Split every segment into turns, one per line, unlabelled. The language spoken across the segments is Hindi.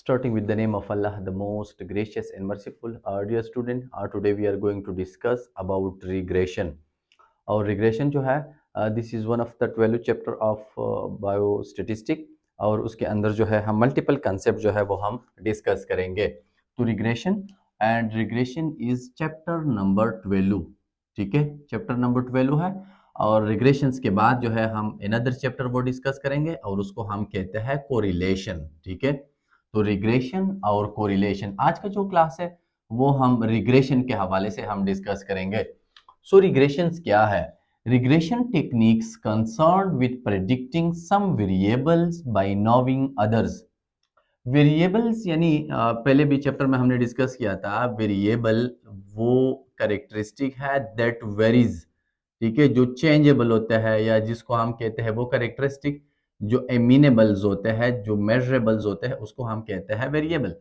Starting with the name of Allah, the most gracious and merciful. Dear student, today we are going to discuss about regression. और regression जो है this is one of the 12 chapter of biostatistics और उसके अंदर जो है हम multiple concept जो है वो हम discuss करेंगे. तो regression and regression is chapter number 12. ठीक है, chapter number 12 है और regressions के बाद जो है हम another chapter वो discuss करेंगे और उसको हम कहते हैं correlation. ठीक है, तो रिग्रेशन और कोरिलेशन आज का जो क्लास है वो हम रिग्रेशन के हवाले से हम डिस्कस करेंगे. सो रिग्रेशंस क्या है? Regression techniques concerned with predicting some variables by knowing others. Variables यानी पहले भी चैप्टर में हमने डिस्कस किया था, वेरिएबल वो कैरेक्टरिस्टिक है दैट वेरीज. ठीक है, जो चेंजेबल होता है या जिसको हम कहते हैं वो कैरेक्टरिस्टिक जो एमिनेबल्स होते हैं, जो मेजरेबल्स होते हैं, उसको हम कहते हैं वेरिएबल.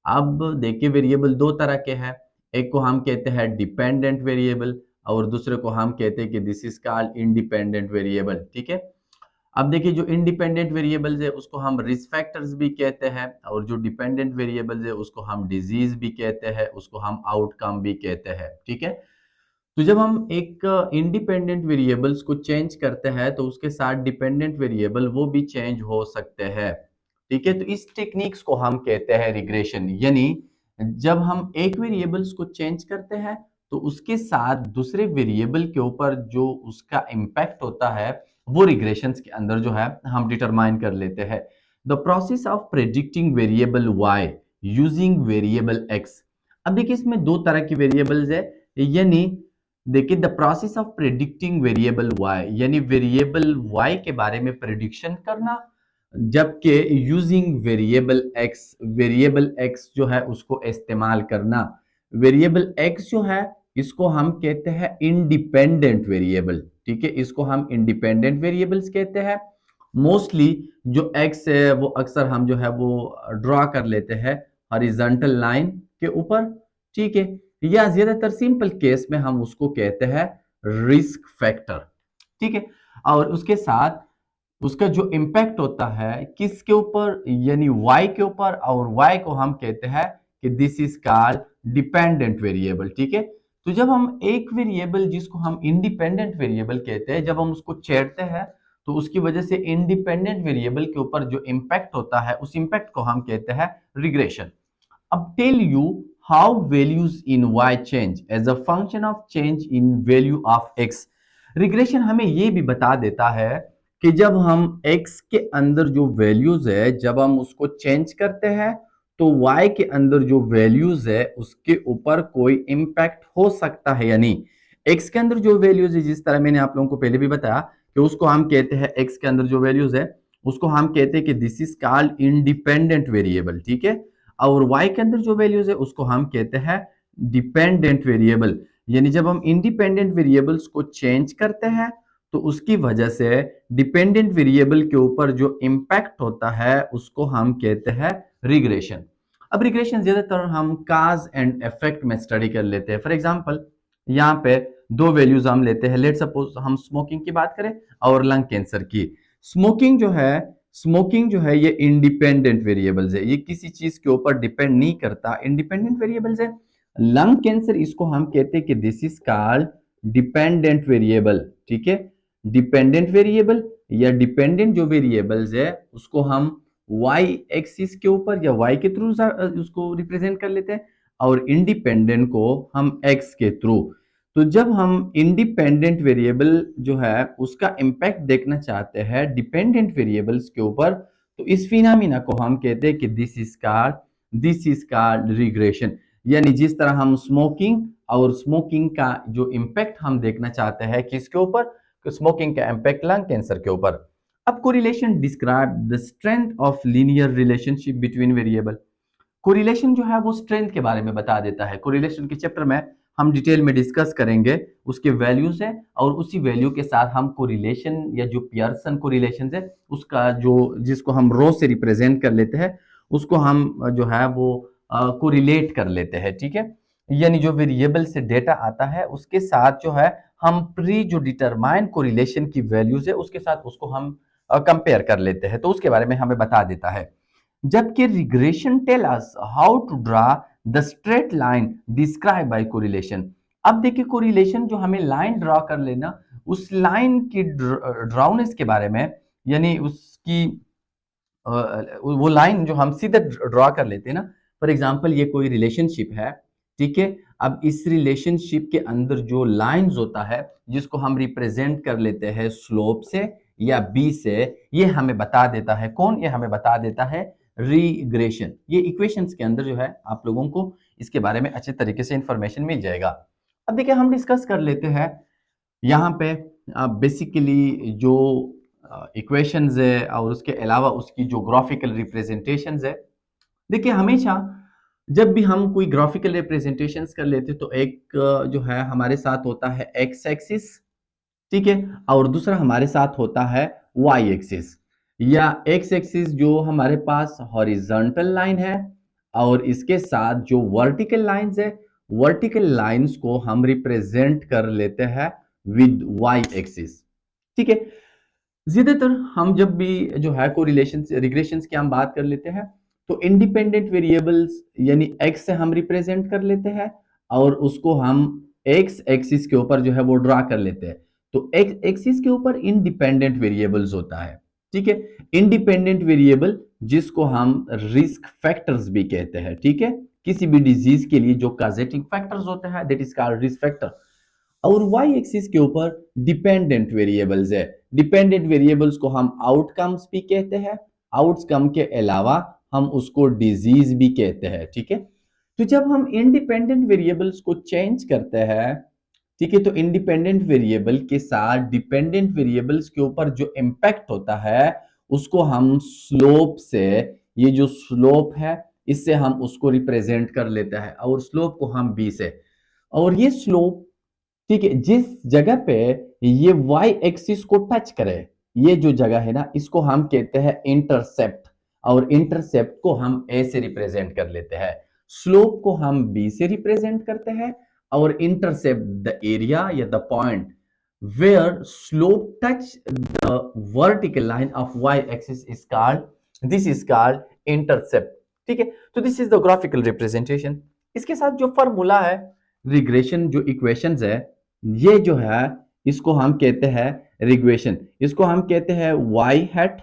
अब देखिए वेरिएबल दो तरह के हैं, एक को हम कहते हैं डिपेंडेंट वेरिएबल और दूसरे को हम कहते हैं कि this is called independent variable. ठीक है, अब देखिए जो इंडिपेंडेंट वेरिएबल्स है उसको हम रिस्क फैक्टर्स भी कहते हैं और जो डिपेंडेंट वेरिएबल्स है उसको हम डिजीज भी कहते हैं, उसको हम आउटकम भी कहते हैं. ठीक है, तो जब हम एक इंडिपेंडेंट वेरिएबल्स को चेंज करते हैं तो उसके साथ डिपेंडेंट वेरिएबल वो भी चेंज हो सकते हैं. ठीक है, तो इस टेक्निक्स को हम कहते हैं रिग्रेशन. यानी जब हम एक वेरिएबल्स को चेंज करते हैं तो उसके साथ दूसरे वेरिएबल के ऊपर जो उसका इम्पैक्ट होता है वो रिग्रेशंस के अंदर जो है हम डिटरमाइन कर लेते हैं. The process of predicting variable y using variable x. अब देखिए इसमें दो तरह की वेरिएबल्स है, यानी देखिए the process of predicting variable y यानी वेरिएबल y के बारे में प्रेडिक्शन करना, जबकि यूजिंग वेरिएबल x जो है उसको इस्तेमाल करना. वेरिएबल x जो है इसको हम कहते हैं इंडिपेंडेंट वेरिएबल. ठीक है, इसको हम इंडिपेंडेंट वेरिएबल्स कहते हैं. मोस्टली जो x है वो अक्सर हम जो है वो ड्रॉ कर लेते हैं हॉरिजॉन्टल लाइन के ऊपर. ठीक है, या ज्यादातर सिंपल केस में हम उसको कहते हैं रिस्क फैक्टर. ठीक है, और उसके साथ उसका जो इम्पैक्ट होता है किसके ऊपर, यानी y के ऊपर, और y को हम कहते हैं कि this is called dependent variable. ठीक है, तो जब हम एक वेरिएबल जिसको हम इंडिपेंडेंट वेरिएबल कहते हैं, जब हम उसको छेड़ते हैं तो उसकी वजह से इंडिपेंडेंट वेरिएबल के ऊपर जो इम्पैक्ट होता है उस इम्पैक्ट को हम कहते हैं रिग्रेशन. अब tell you how values in y change as a function of change in value of x. Regression हमें ये भी बता देता है कि जब हम x के अंदर जो वैल्यूज है जब हम उसको चेंज करते हैं तो y के अंदर जो वैल्यूज है उसके ऊपर कोई इम्पैक्ट हो सकता है या नहीं. x के अंदर जो वैल्यूज है, जिस तरह मैंने आप लोगों को पहले भी बताया कि उसको हम कहते हैं x के अंदर जो वैल्यूज है उसको हम कहते हैं कि this is called independent variable. ठीक है, और y के अंदर जो वैल्यूज है उसको हम कहते हैं डिपेंडेंट वेरिएबल. यानी जब हम इंडिपेंडेंट वेरिएबल्स को चेंज करते हैं तो उसकी वजह से डिपेंडेंट वेरिएबल के ऊपर जो इम्पैक्ट होता है उसको हम कहते हैं रिग्रेशन. अब रिग्रेशन ज्यादातर हम काज एंड इफेक्ट में स्टडी कर लेते हैं. फॉर एग्जांपल यहाँ पे दो वैल्यूज हम लेते हैं. लेट सपोज हम स्मोकिंग की बात करें और लंग कैंसर की. स्मोकिंग जो है ये इंडिपेंडेंट वेरिएबल्स है, ये किसी चीज के ऊपर डिपेंड नहीं करता, इंडिपेंडेंट वेरिएबल्स है. लंग कैंसर इसको हम कहते हैं कि this is called dependent variable. ठीक है, डिपेंडेंट वेरिएबल या डिपेंडेंट जो वेरिएबल्स है उसको हम y एक्सिस के ऊपर या y के थ्रू उसको रिप्रेजेंट कर लेते हैं और इंडिपेंडेंट को हम x के थ्रू. तो जब हम इंडिपेंडेंट वेरिएबल जो है उसका इम्पैक्ट देखना चाहते हैं डिपेंडेंट वेरिएबल्स के ऊपर तो इस फिनोमिना को हम कहते हैं कि दिस इज कॉल्ड रिग्रेशन. यानी जिस तरह हम स्मोकिंग का जो इम्पैक्ट हम देखना चाहते हैं किसके ऊपर, स्मोकिंग का इम्पैक्ट लंग कैंसर के ऊपर. अब correlation describe the strength of linear relationship between variable. Correlation जो है वो स्ट्रेंथ के बारे में बता देता है. कोरिलेशन के चैप्टर में हम डिटेल में डिस्कस करेंगे उसके वैल्यूज है और उसी वैल्यू के साथ हम कोरिलेशन या जो पियर्सन कोरिलेशन है उसका जो जिसको हम रो से रिप्रेजेंट कर लेते हैं उसको हम जो है वो कोरिलेट कर लेते हैं. ठीक है, यानी जो वेरिएबल से डेटा आता है उसके साथ जो है हम प्री जो डिटरमाइन कोरिलेशन की वैल्यूज है उसके साथ उसको हम कंपेयर कर लेते हैं, तो उसके बारे में हमें बता देता है. जबकि regression tell us how to draw the straight line describe by correlation. अब देखिए कोरिलेशन जो हमें लाइन ड्रॉ कर लेना, उस लाइन की ड्राउनेस के बारे में, यानी उसकी वो लाइन जो हम सीधे ड्रॉ कर लेते हैं ना। फॉर एग्जांपल ये कोई रिलेशनशिप है, ठीक है। अब इस रिलेशनशिप के अंदर जो लाइंस होता है जिसको हम रिप्रेजेंट कर लेते हैं स्लोप से या बी से, ये हमें बता देता है कौन, ये हमें बता देता है रिग्रेशन। ये इक्वेशंस के अंदर जो है आप लोगों को इसके बारे में अच्छे तरीके से इंफॉर्मेशन मिल जाएगा। अब देखिए हम डिस्कस कर लेते हैं यहाँ पे बेसिकली जो इक्वेशंस है और उसके अलावा उसकी जो ग्राफिकल रिप्रेजेंटेशंस है। देखिए हमेशा जब भी हम कोई ग्राफिकल रिप्रेजेंटेशंस कर लेते हैं तो एक जो है हमारे साथ होता है एक्स एक्सिस, ठीक है, और दूसरा हमारे साथ होता है वाई एक्सिस। या एक्स एक्सिस जो हमारे पास हॉरिजॉन्टल लाइन है और इसके साथ जो वर्टिकल लाइंस है, वर्टिकल लाइंस को हम रिप्रेजेंट कर लेते हैं विद वाई एक्सिस, ठीक है। ज्यादातर हम जब भी जो है कोरिलेशन रिग्रेशंस की हम बात कर लेते हैं तो इंडिपेंडेंट वेरिएबल्स यानी एक्स से हम रिप्रेजेंट कर लेते हैं और उसको हम एक्स एक्सिस के ऊपर जो है वो ड्रा कर लेते हैं। तो एक्स एक्सिस के ऊपर इंडिपेंडेंट वेरिएबल्स होता है, ठीक है। इंडिपेंडेंट वेरिएबल जिसको हम रिस्क फैक्टर्स भी कहते हैं, ठीक है। किसी भी डिजीज के लिए जो काजेटिंग फैक्टर्स होते हैं that is called risk factor. और वाई एक्सिस के ऊपर डिपेंडेंट वेरिएबल्स है। डिपेंडेंट वेरिएबल्स को हम आउटकम्स भी कहते हैं, आउटकम के अलावा हम उसको डिजीज भी कहते हैं, ठीक है। तो जब हम इंडिपेंडेंट वेरिएबल्स को चेंज करते हैं, ठीक है, तो इंडिपेंडेंट वेरिएबल के साथ डिपेंडेंट वेरिएबल्स के ऊपर जो इम्पैक्ट होता है उसको हम स्लोप से, ये जो स्लोप है इससे हम उसको रिप्रेजेंट कर लेते हैं और स्लोप को हम बी से, और ये स्लोप, ठीक है, जिस जगह पे ये वाई एक्सिस को टच करे, ये जो जगह है ना इसको हम कहते हैं इंटरसेप्ट, और इंटरसेप्ट को हम ए से रिप्रेजेंट कर लेते हैं, स्लोप को हम बी से रिप्रेजेंट करते हैं, और intercept the area or the point where slope touch the vertical line of Y axis is called, this is called intercept, ठीक है। तो this is the graphical representation. इसके साथ जो फॉर्मूला है, रिग्रेशन जो इक्वेशंस है, ये जो है इसको हम कहते हैं रिग्रेशन, इसको हम कहते हैं वाई हैट,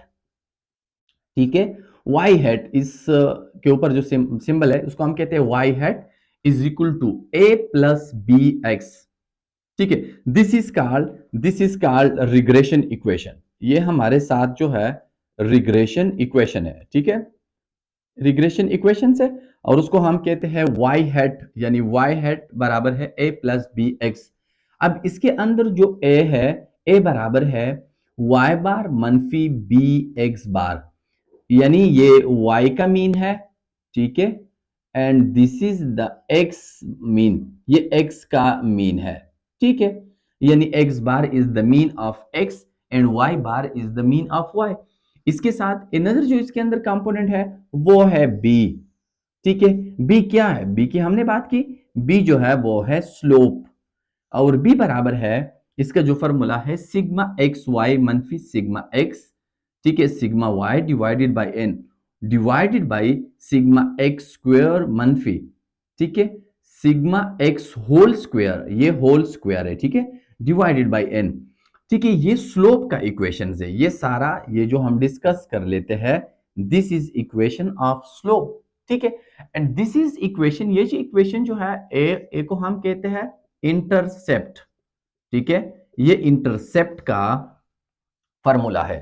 ठीक है। वाई हैट इस के ऊपर जो सिंबल है उसको हम कहते हैं Y hat is equal to A plus B X, ठीक है। This is called regression equation. ये हमारे साथ जो है रिग्रेशन इक्वेशन है, ठीक है, रिग्रेशन इक्वेशन से, और उसको हम कहते हैं वाई हैट, यानी वाई हैट बराबर है ए प्लस बी एक्स। अब इसके अंदर जो ए है, ए बराबर है वाई बार मनफी बी एक्स बार, यानी ये वाई का मीन है, ठीक है, and this is the X mean, ये एक्स का मीन है, ठीक है। यानी X bar is the mean of X and Y bar is the mean of Y. इसके साथ अनदर जो इसके अंदर कंपोनेंट है वो है बी, ठीक है। बी क्या है, बी की हमने बात की, बी जो है वो है स्लोप, और बी बराबर है, इसका जो फॉर्मूला है सिग्मा एक्स वाई मनफी सिग्मा एक्स, ठीक है, sigma Y divided by N divided by sigma x square मनफी, ठीक है, सिग्मा एक्स होल स्क्वायर, ये होल स्क्वायर है, ठीक है, डिवाइडेड बाय एन, ठीक है। ये स्लोप का इक्वेशन है, ये सारा ये जो हम डिस्कस कर लेते हैं this is equation of slope, ठीक है। एंड दिस इज इक्वेशन, ये जो इक्वेशन जो है ए को हम कहते हैं इंटरसेप्ट, ठीक है, ये इंटरसेप्ट का फॉर्मूला है,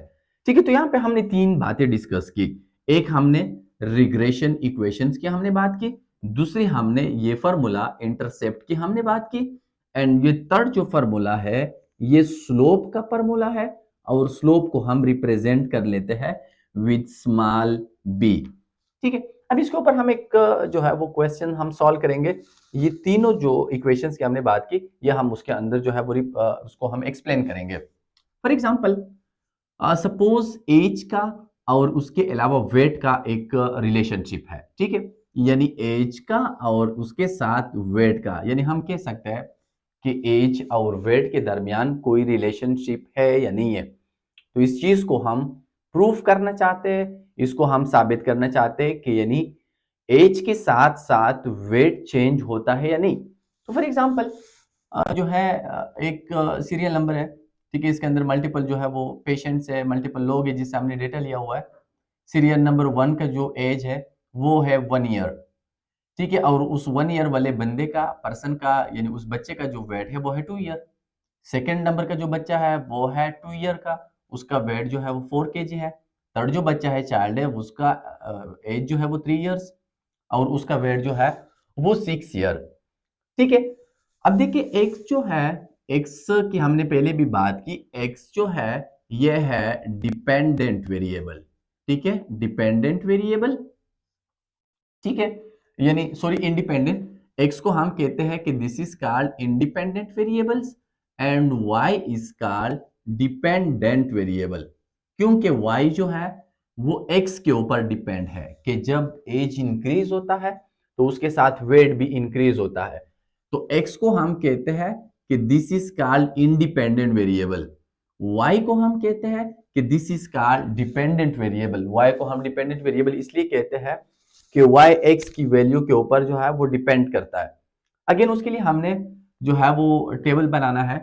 ठीक है। तो यहां पे हमने तीन बातें डिस्कस की, एक हमने रिग्रेशन इक्वेशंस की हमने बात की, दूसरी हमने ये फॉर्मूला इंटरसेप्ट की हमने बात की, एंड ये थर्ड जो फॉर्मूला है ये स्लोप का फॉर्मूला है, और स्लोप को हम रिप्रेजेंट कर लेते हैं विद स्मॉल बी, ठीक है। अब इसके ऊपर हम एक जो है वो क्वेश्चन हम सॉल्व करेंगे। ये तीनों जो इक्वेशंस की हमने बात की, ये हम उसके अंदर जो है वो उसको हम एक्सप्लेन करेंगे। फॉर एग्जांपल सपोज एज का और उसके अलावा वेट का एक रिलेशनशिप है, ठीक है, यानी एज का और उसके साथ वेट का, यानी हम कह सकते हैं कि एज और वेट के दरमियान कोई रिलेशनशिप है या नहीं है। तो इस चीज को हम प्रूफ करना चाहते हैं, इसको हम साबित करना चाहते हैं कि यानी एज के साथ साथ वेट चेंज होता है या नहीं। तो फॉर एग्जांपल जो है एक सीरियल नंबर है, ठीक है, इसके अंदर मल्टीपल जो है वो पेशेंट्स है, मल्टीपल लोग हैं जिससे हमने डेटा लिया हुआ है। सीरियल नंबर 1 का जो एज है वो है 1 ईयर, ठीक है, और उस 1 ईयर वाले बंदे का, पर्सन का, यानी उस बच्चे का जो वेट है वो है 2 ईयर। सेकेंड नंबर का जो बच्चा है वो है 2 ईयर का, उसका वेट जो है वो 4 kg है। थर्ड जो बच्चा है, चाइल्ड है, उसका एज जो है वो 3 ईयर्स और उसका वेट जो है वो 6 ईयर, ठीक है। अब देखिए एक्स जो है, एक्स की हमने पहले भी बात की, एक्स जो है ये है डिपेंडेंट वेरिएबल, ठीक है, डिपेंडेंट वेरिएबल, ठीक है, यानी सॉरी इंडिपेंडेंट। एक्स को हम कहते हैं कि this is called independent variables and Y is called dependent variable, क्योंकि वाई जो है वो एक्स के ऊपर डिपेंड है कि जब एज इंक्रीज होता है तो उसके साथ वेट भी इंक्रीज होता है। तो एक्स को हम कहते हैं कि this is called independent variable, Y को हम कहते हैं कि this is called dependent variable. Y को हम डिपेंडेंट वेरिएबल इसलिए कहते हैं कि y x की वैल्यू के ऊपर जो है वो डिपेंड करता है। अगेन उसके लिए हमने जो है वो टेबल बनाना है,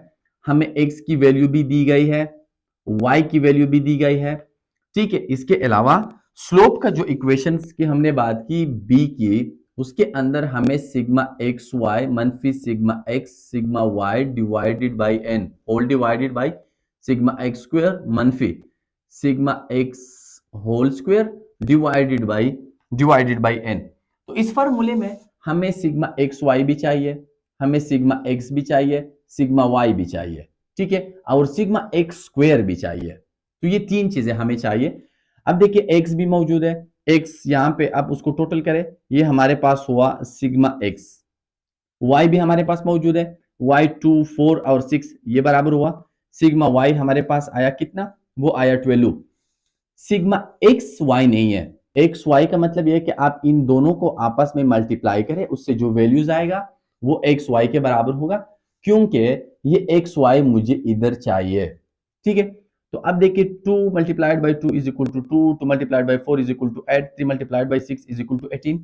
हमें x की वैल्यू भी दी गई है, y की वैल्यू भी दी गई है, ठीक है। इसके अलावा स्लोप का जो इक्वेशन की हमने बात की b की, उसके अंदर हमें सिग्मा एक्स वाई मनफी sigma x sigma Y divided by n whole divided by sigma x square मनफी sigma x whole square divided by n. तो इस फॉर्मूले में हमें सिग्मा एक्स वाई भी चाहिए, हमें सिग्मा एक्स भी चाहिए, सिग्मा वाई भी चाहिए, ठीक है, और सिग्मा एक्स स्क्वायर भी चाहिए। तो ये तीन चीजें हमें चाहिए। अब देखिए एक्स भी मौजूद है, एक्स यहां पे आप उसको टोटल करें, ये हमारे पास हुआ सिग्मा एक्स, वाई भी हमारे पास मौजूद है, वाई 2 4 और 6 ये बराबर हुआ सिग्मा वाई हमारे पास आया कितना, वो आया 12। सिग्मा एक्स वाई नहीं है, एक्स वाई का मतलब यह है कि आप इन दोनों को आपस में मल्टीप्लाई करें, उससे जो वैल्यूज आएगा वो एक्स वाई के बराबर होगा, क्योंकि ये एक्स वाई मुझे इधर चाहिए, ठीक है। तो अब देखिए 2 multiplied by 2 is equal to 2, 2 multiplied by 4 is equal to 8, 3 multiplied by 6 is equal to 18।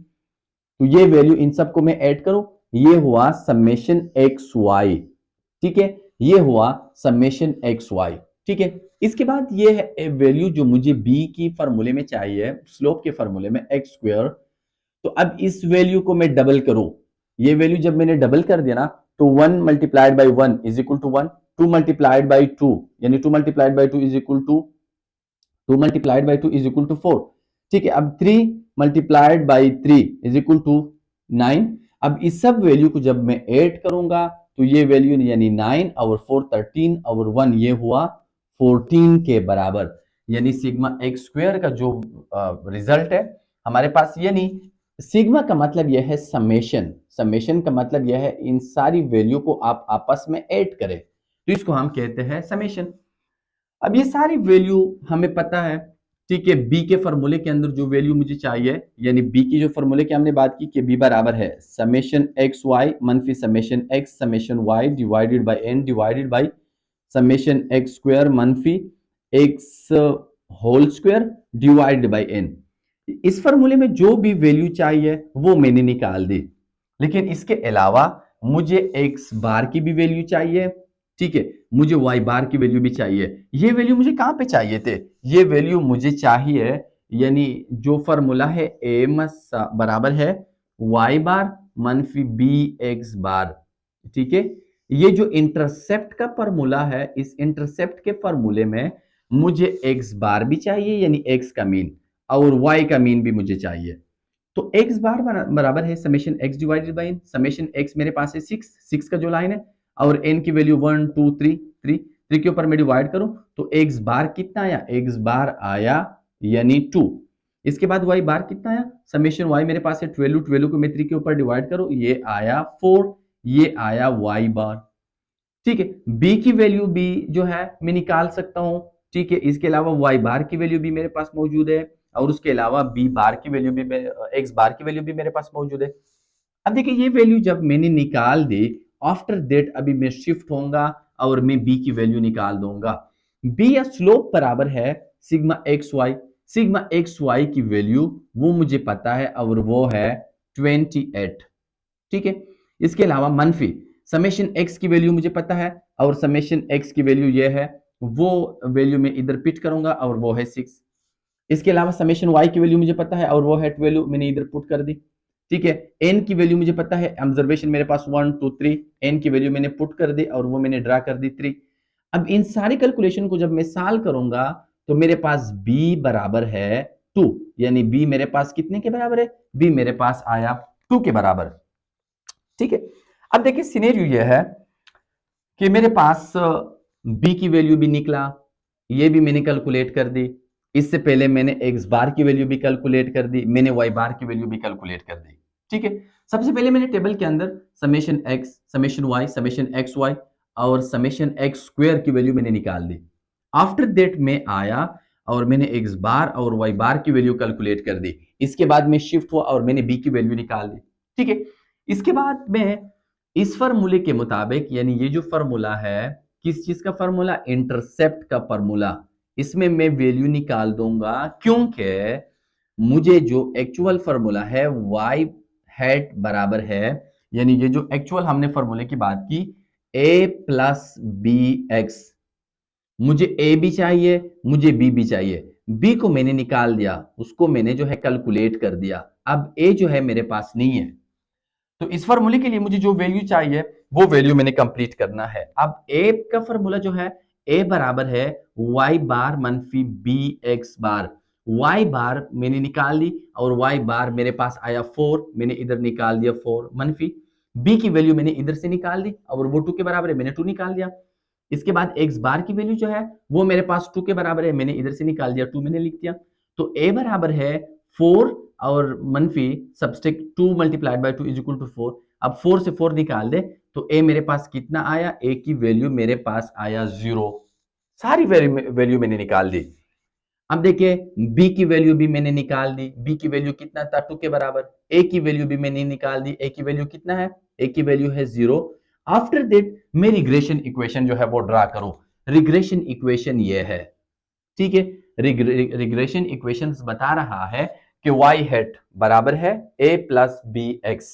तो ये वैल्यू इन सबको मैं ऐड करूं, ये हुआ समेशन एक्स वाई, ठीक है, ये हुआ समेशन एक्स वाई, ठीक है। इसके बाद ये है वैल्यू जो मुझे बी की फॉर्मूले में चाहिए, स्लोप के फॉर्मूले में एक्स स्क्वायर। तो अब इस वैल्यू को मैं डबल करूं, ये वैल्यू जब मैंने डबल कर दिया ना, तो 1 multiplied by 1 is equal to 1, 2 multiplied by 2 यानी 2 multiplied by 2 is equal to 2 multiplied by 2 is equal to 4, ठीक है। अब 3 multiplied by 3 is equal to 9। अब इस सब वैल्यू को जब मैं ऐड करूंगा तो ये वैल्यू यानी 9 और 4 13 और 1 ये हुआ 14 के बराबर, यानी सिग्मा एक्स स्क्वायर का जो रिजल्ट है हमारे पास, यानी सिग्मा का मतलब यह है समेशन, समेशन का मतलब यह है इन सारी वैल्यू को आप आपस में ऐड करें, तो इसको हम कहते हैं समेशन। अब ये सारी वैल्यू हमें पता है, ठीक है, बी के फॉर्मूले के अंदर जो वैल्यू मुझे चाहिए, यानी बी की जो फॉर्मूले की हमने बात की कि बी बराबर है समेशन एक्स वाई मनफी summation x summation y divided by n divided by summation x square मनफी x whole square divided by n. इस फॉर्मूले में जो भी वैल्यू चाहिए वो मैंने निकाल दी, लेकिन इसके अलावा मुझे एक्स बार की भी वैल्यू चाहिए, ठीक है, मुझे वाई बार की वैल्यू भी चाहिए। ये वैल्यू मुझे कहां पे चाहिए थे, ये वैल्यू मुझे चाहिए, यानी जो फॉर्मूला है एम बराबर है वाई बार मनफी बी एक्स बार, ठीक है। ये जो इंटरसेप्ट का फॉर्मूला है, इस इंटरसेप्ट के फॉर्मूले में मुझे एक्स बार भी चाहिए यानी एक्स का मीन, और वाई का मीन भी मुझे चाहिए। तो एक्स बार बराबर है summation X divided by N, summation X मेरे पास है 6, 6 का जो लाइन है, और एन की वैल्यू 1 2 3 3 3 के ऊपर मैं डिवाइड करूं तो एक्स बार कितना आया, एक्स बार आया यानी 2। इसके बाद वाई बार कितना आया, समेशन वाई मेरे पास है 12, 12 को मैं 3 के ऊपर डिवाइड करूं, ये आया 4, ये आया वाई बार, ठीक है। बी की वैल्यू भी जो है मैं निकाल सकता हूं, ठीक है। इसके अलावा वाई बार की वैल्यू भी मेरे पास मौजूद है, और उसके अलावा बी बार की वैल्यू भी, एक्स बार की वैल्यू भी मेरे पास मौजूद है। अब देखिए ये वैल्यू जब मैंने निकाल दी, आफ्टर दैट अभी मैं शिफ्ट होऊंगा और मैं बी की वैल्यू निकाल दूंगा। बी या स्लोप बराबर है sigma x Y, sigma x Y की वैल्यू वो मुझे पता है और वो है 28, ठीक है। इसके अलावा मनफी समेशन एक्स की वैल्यू मुझे पता है और समेशन एक्स की वैल्यू ये है, वो वैल्यू मैं इधर पिट करूंगा और वो है 6। इसके अलावा समेशन वाई की वैल्यू मुझे पता है और वो है 12, मैंने इधर पुट कर दी, ठीक है। एन की वैल्यू मुझे पता है, ऑब्जर्वेशन मेरे पास 1 2 3, एन की वैल्यू मैंने पुट कर दी और वो मैंने ड्रा कर दी 3। अब इन सारी कैलकुलेशन को जब मैं सॉल्व करूंगा तो मेरे पास b बराबर है 2, यानी b मेरे पास कितने के बराबर है, b मेरे पास आया 2 के बराबर, ठीक है। अब देखिए सिनेरियो ये है कि मेरे पास b की वैल्यू भी निकला, ये भी मैंने कैलकुलेट कर दी, इससे पहले मैंने x बार की वैल्यू भी कैलकुलेट कर दी, मैंने y बार की वैल्यू भी कैलकुलेट कर दी, ठीक है। सबसे पहले मैंने टेबल के अंदर summation x, summation y, summation x Y और समेशन एक्स स्क्वायर की वैल्यू मैंने निकाल दी। आफ्टर दैट मैं आया और मैंने x बार और y बार की वैल्यू कैलकुलेट कर दी। इसके बाद मैं शिफ्ट हुआ और मैंने b की वैल्यू निकाल दी, ठीक है। इसके बाद मैं इस फार्मूले के मुताबिक, यानी ये जो फार्मूला है किस चीज का फार्मूला, इंटरसेप्ट का फार्मूला, इसमें मैं वैल्यू निकाल दूंगा, क्योंकि मुझे जो एक्चुअल फार्मूला है y हैट बराबर है, यानी ये जो एक्चुअल हमने फार्मूले की बात की a प्लस बी एक्स, मुझे a भी चाहिए, मुझे b भी चाहिए। b को मैंने निकाल दिया, उसको मैंने जो है कैलकुलेट कर दिया। अब a जो है मेरे पास नहीं है, तो इस फार्मूले के लिए मुझे जो वैल्यू चाहिए वो वैल्यू मैंने कंप्लीट करना है। अब a का फार्मूला जो है a बराबर है y बार मनफी बी एक्स बार, y बार मैंने निकाल ली और y बार मेरे पास आया 4, मैंने इधर निकाल दिया 4, मनफी b की वैल्यू मैंने इधर से निकाल दी और वो 2 के बराबर है, मैंने 2 निकाल दिया। इसके बाद x बार की वैल्यू जो है वो मेरे पास 2 के बराबर है, मैंने इधर से निकाल दिया, 2 मैंने लिख दिया। तो a बराबर है 4 और मनफी subtract 2 multiplied by 2 is equal to 4। अब 4 से 4 निकाल दे तो a मेरे पास कितना आया, a की वैल्यू मेरे पास आया 0। सारी वैल्यू मैंने निकाल दी। अब देखिए b की वैल्यू भी मैंने निकाल दी, b की वैल्यू कितना था 2 के बराबर, a की वैल्यू भी मैंने निकाल दी, a की वैल्यू कितना है, a की वैल्यू है 0। आफ्टर दैट मैं रिग्रेशन इक्वेशन जो है वो ड्रा करूं। रिग्रेशन इक्वेशन ये है, ठीक है। रिग्रेशन इक्वेशंस बता रहा है कि y हैट बराबर है a प्लस बी एक्स,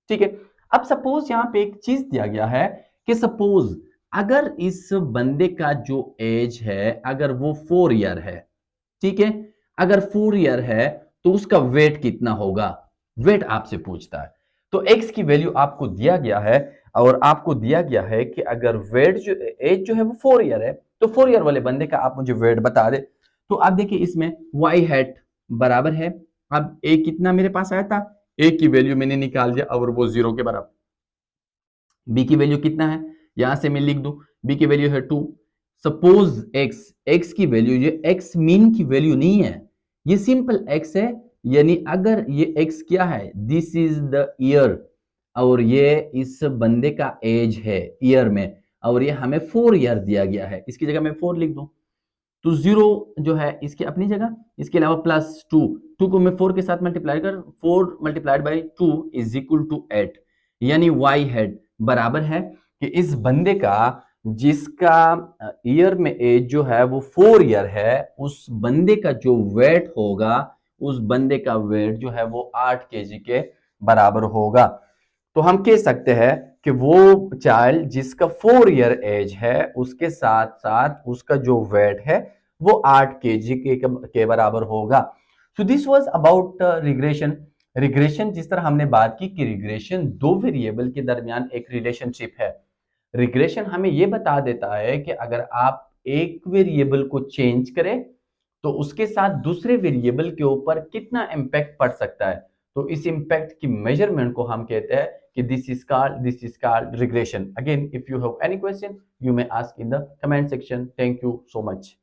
ठीक है। अब सपोज यहां पे एक चीज दिया गया है कि सपोज अगर इस बंदे का जो एज है अगर वो 4 ईयर है, ठीक है, अगर 4 ईयर है तो उसका वेट कितना होगा, वेट आपसे पूछता है। तो x की वैल्यू आपको दिया गया है और आपको दिया गया है कि अगर वेट जो एज जो है वो 4 ईयर है तो 4 ईयर वाले बंदे का आप मुझे वेट बता दे। तो आप देखिए इसमें y हैट बराबर है, अब a कितना मेरे पास आया था, a की वैल्यू मैंने निकाल दिया और वो 0 के बराबर। b की वैल्यू कितना है, यहां से मैं लिख दूं, b की वैल्यू है 2। सपोज x की वैल्यू, ये x मीन की वैल्यू नहीं है, ये सिंपल x है, यानी अगर ये x क्या है, दिस इज द ईयर और ये इस बंदे का एज है ईयर में और ये हमें 4 ईयर दिया गया है, इसकी जगह मैं 4 लिख दूं तो 0 जो है इसकी अपनी जगह, इसके अलावा प्लस 2, 2 को मैं 4 के साथ मल्टीप्लाई कर, 4 multiplied by 2 is equal to 8, यानी y हेड बराबर है कि इस बंदे का जिसका ईयर में एज जो है वो 4 ईयर है, उस बंदे का जो वेट होगा, उस बंदे का वेट जो है वो 8 केजी के बराबर होगा। तो हम कह सकते हैं कि वो चाइल्ड जिसका 4 ईयर एज है उसके साथ साथ उसका जो वेट है वो 8 केजी के बराबर होगा। So this was about regression. Regression जिस तरह हमने बात की कि रिग्रेशन दो वेरिएबल के दरमियान एक रिलेशनशिप है। रिग्रेशन हमें यह बता देता है कि अगर आप एक वेरिएबल को चेंज करें तो उसके साथ दूसरे वेरिएबल के ऊपर कितना इंपैक्ट पड़ सकता है। तो इस इंपैक्ट की मेजरमेंट को हम कहते हैं कि this is called regression. Again if you have any question you may ask in the comment section. Thank you so much.